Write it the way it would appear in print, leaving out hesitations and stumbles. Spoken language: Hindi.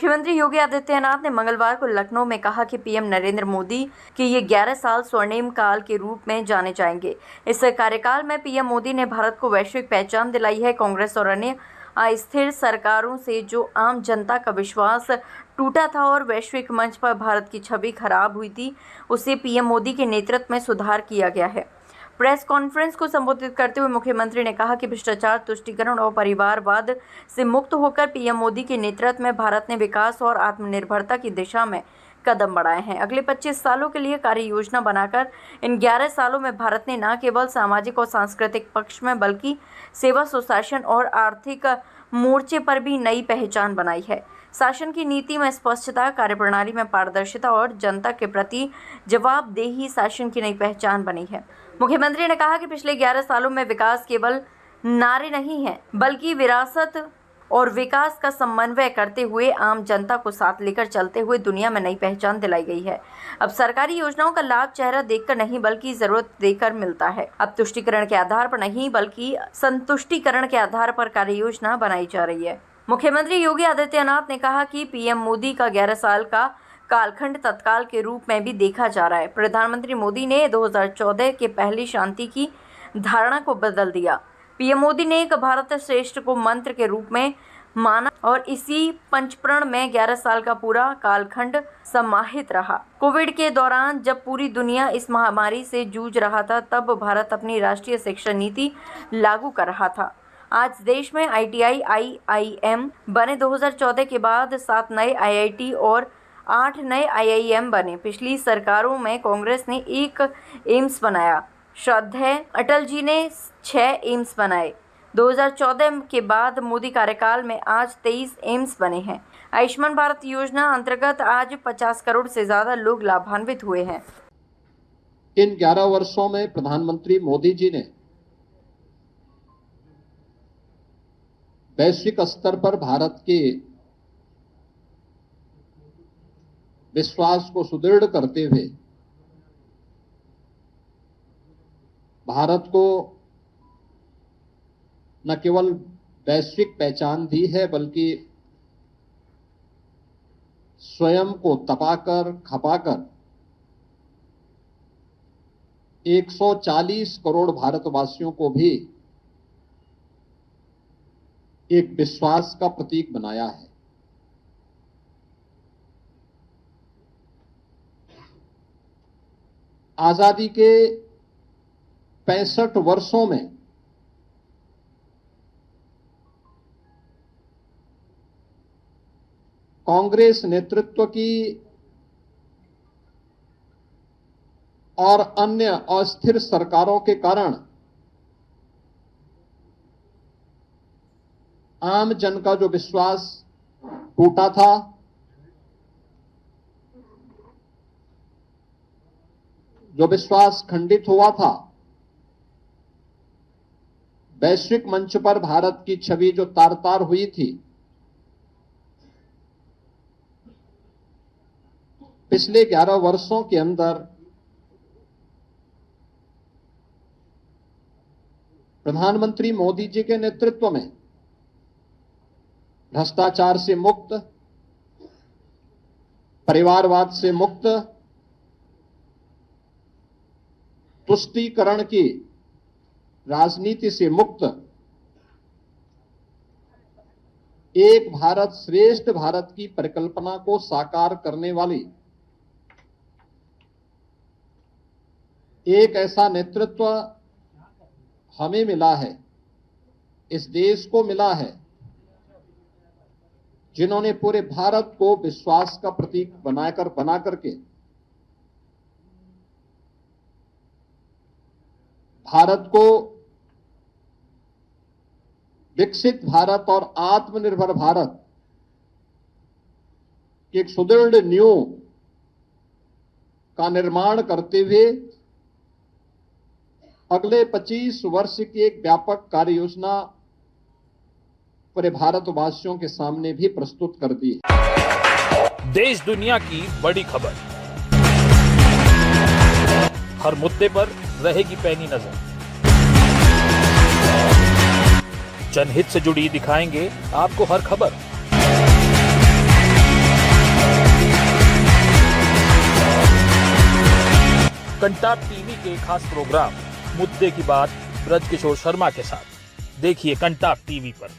मुख्यमंत्री योगी आदित्यनाथ ने मंगलवार को लखनऊ में कहा कि पीएम नरेंद्र मोदी के ये 11 साल स्वर्णिम काल के रूप में जाने जाएंगे। इस कार्यकाल में पीएम मोदी ने भारत को वैश्विक पहचान दिलाई है। कांग्रेस और अन्य अस्थिर सरकारों से जो आम जनता का विश्वास टूटा था और वैश्विक मंच पर भारत की छवि खराब हुई थी, उसे पीएम मोदी के नेतृत्व में सुधार किया गया है। प्रेस कॉन्फ्रेंस को संबोधित करते हुए मुख्यमंत्री ने कहा कि भ्रष्टाचार, तुष्टीकरण और परिवारवाद से मुक्त होकर पीएम मोदी के नेतृत्व में भारत ने विकास और आत्मनिर्भरता की दिशा में कदम बढ़ाए हैं। अगले 25 सालों के लिए कार्य योजना बनाकर इन 11 सालों में भारत ने न केवल सामाजिक और सांस्कृतिक पक्ष में बल्कि सेवा, सुशासन और आर्थिक मोर्चे पर भी नई पहचान बनाई है। शासन की नीति में स्पष्टता, कार्यप्रणाली में पारदर्शिता और जनता के प्रति जवाबदेही शासन की नई पहचान बनी है। मुख्यमंत्री ने कहा कि पिछले 11 सालों में विकास केवल नारे नहीं हैं, बल्कि विरासत और विकास का समन्वय करते हुए आम जनता को साथ लेकर चलते हुए दुनिया में नई पहचान दिलाई गई है। अब सरकारी योजनाओं का लाभ चेहरा देखकर नहीं बल्कि जरूरत देकर मिलता है। अब तुष्टीकरण के आधार पर नहीं बल्कि संतुष्टीकरण के आधार पर कार्य योजना बनाई जा रही है। मुख्यमंत्री योगी आदित्यनाथ ने कहा कि पीएम मोदी का 11 साल का कालखंड तत्काल के रूप में भी देखा जा रहा है। प्रधानमंत्री मोदी ने 2014 के पहली शांति की धारणा को बदल दिया। पीएम मोदी ने एक भारत श्रेष्ठ को मंत्र के रूप में माना और इसी पंचप्रण में 11 साल का पूरा कालखंड समाहित रहा। कोविड के दौरान जब पूरी दुनिया इस महामारी से जूझ रहा था, तब भारत अपनी राष्ट्रीय शिक्षा नीति लागू कर रहा था। आज देश में ITI, IIM बने। 2014 के बाद 7 नए IIT और 8 नए IIM बने। पिछली सरकारों में कांग्रेस ने 1 एम्स बनाया। श्रद्धेय अटल जी ने 6 एम्स बनाए। 2014 के बाद मोदी कार्यकाल में आज 23 एम्स बने हैं। आयुष्मान भारत योजना अंतर्गत आज 50 करोड़ से ज्यादा लोग लाभान्वित हुए हैं। इन 11 वर्षों में प्रधानमंत्री मोदी जी ने वैश्विक स्तर पर भारत के विश्वास को सुदृढ़ करते हुए भारत को न केवल वैश्विक पहचान दी है, बल्कि स्वयं को तपाकर, खपाकर 140 करोड़ भारतवासियों को भी एक विश्वास का प्रतीक बनाया है। आजादी के 65 वर्षों में कांग्रेस नेतृत्व की और अन्य अस्थिर सरकारों के कारण आम जन का जो विश्वास टूटा था, जो विश्वास खंडित हुआ था, वैश्विक मंच पर भारत की छवि जो तार-तार हुई थी, पिछले 11 वर्षों के अंदर प्रधानमंत्री मोदी जी के नेतृत्व में भ्रष्टाचार से मुक्त, परिवारवाद से मुक्त, तुष्टीकरण की राजनीति से मुक्त, एक भारत श्रेष्ठ भारत की परिकल्पना को साकार करने वाली एक ऐसा नेतृत्व हमें मिला है, इस देश को मिला है, जिन्होंने पूरे भारत को विश्वास का प्रतीक बना करके भारत को विकसित भारत और आत्मनिर्भर भारत की एक सुदृढ़ नींव का निर्माण करते हुए अगले 25 वर्ष की एक व्यापक कार्य योजना पूरे भारतवासियों के सामने भी प्रस्तुत कर दी। देश दुनिया की बड़ी खबर, हर मुद्दे पर रहेगी पैनी नजर। जनहित से जुड़ी दिखाएंगे आपको हर खबर। कंटाप टीवी के खास प्रोग्राम मुद्दे की बात ब्रजकिशोर शर्मा के साथ देखिए कंटाप टीवी पर।